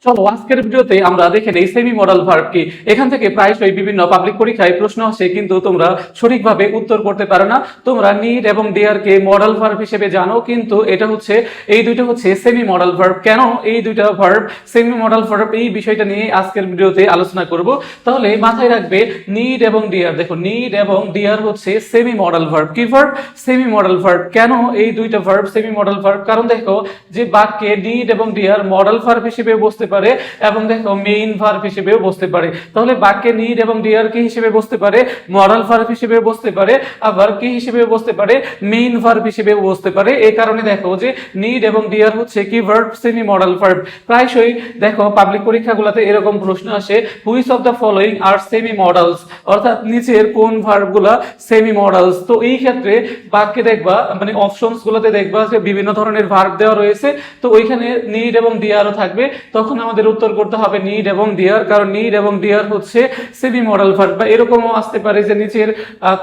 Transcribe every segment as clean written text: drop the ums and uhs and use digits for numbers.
চলো আজকের ভিডিওতে আমরা দেখে নেই সেমি মডাল ভার্ব কি। এখান থেকে প্রায়শই বিভিন্ন পাবলিক পরীক্ষায় প্রশ্ন আসে, কিন্তু তোমরা সঠিকভাবে উত্তর করতে পারো না। তোমরা নিড এবং ডেয়ার কে মডাল ভার্ব হিসেবে জানো, কিন্তু এটা হচ্ছে এই দুইটা হচ্ছে সেমি মডাল ভার্ব। কেন এই দুইটা ভার্ব সেমি মডাল ভার্ব, এই বিষয়টা নিয়ে আজকের ভিডিওতে আলোচনা করব। তাহলে মাথায় রাখবে নিড এবং ডিয়ার। দেখো নিড এবং ডিয়ার হচ্ছে সেমি মডাল ভার্ব। কি ভার্ব? Semi modal verb. কেন এই দুইটা ভার্ব সেমি মডাল ভার্ব? কারণ দেখো যে বাক্যে নিড এবং ডিয়ার মডাল ভার্ব হিসেবে বসতে পারে এবং দেখো মেইন ভার্ব হিসেবেও বসতে পারে। তাহলে বাক্যে নিড এবং ডিয়ার কি হিসেবে বসতে পারে? মডাল ভার্ব হিসেবে বসতে পারে, আবার কি হিসেবে বসতে পারে? মেইন ভার্ব হিসেবে বসতে পারে। এই কারণে দেখো যে নিড এবং ডিয়ার হচ্ছে কি ভার্ব? Semi modal verb. প্রায়শই দেখো পাবলিক পরীক্ষাগুলোতে এরকম প্রশ্ন আসে, which of the following R semi modals, অর্থাৎ নিচের কোন ভার্বগুলা সেমি মডালস। তো এই ক্ষেত্রে বাক্যে দেখবা, মানে অপশনস গুলোতে দেখবা যে বিভিন্ন ধরনের ভার্ব দেওয়া রয়েছে, তো ওইখানে নিড এবং ডিয়ারও থাকবে। তখন আমাদের উত্তর করতে হবে নিড এবং ডিয়ার, কারণ নিড এবং ডিয়ার হচ্ছে সেমি মডাল ভার্ব। বা এরকমও আসতে পারে যে নিচের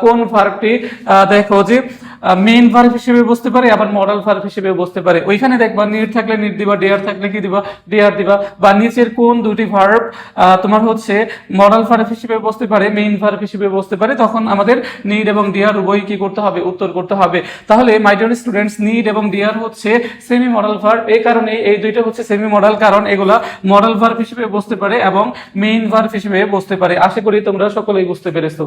কোন ভার্বটি দেখো যে মেইন ভার্ব হিসেবে বসতে পারে, আবার মডাল ভার্ব হিসেবে বসতে পারে। ওইখানে দেখবা নিড থাকলে নিড দিবা, ডিয়ার থাকলে কি দিবা? ডিয়ার দিবা। বা নিচের কোন দুটি ভার্ব তোমার হচ্ছে মডাল ভার্ব হিসেবে বসতে পারে, মেইন ভার্ব হিসেবে বসতে পারে, তখন আমাদের নিড এবং ডিয়ার উভয় কি করতে হবে? উত্তর করতে হবে। তাহলে মাই ডিয়ার স্টুডেন্টস, নিড এবং ডিয়ার হচ্ছে সেমি মডাল ভার্ব। এই কারণে এই দুইটা হচ্ছে সেমি মডাল, কারণ এগুলা মডাল ভার্ব হিসেবে বসতে পারে এবং মেইন ভার্ব হিসেবে বসতে পারে। আশা করি তোমরা সকলেই বুঝতে পেরেছো।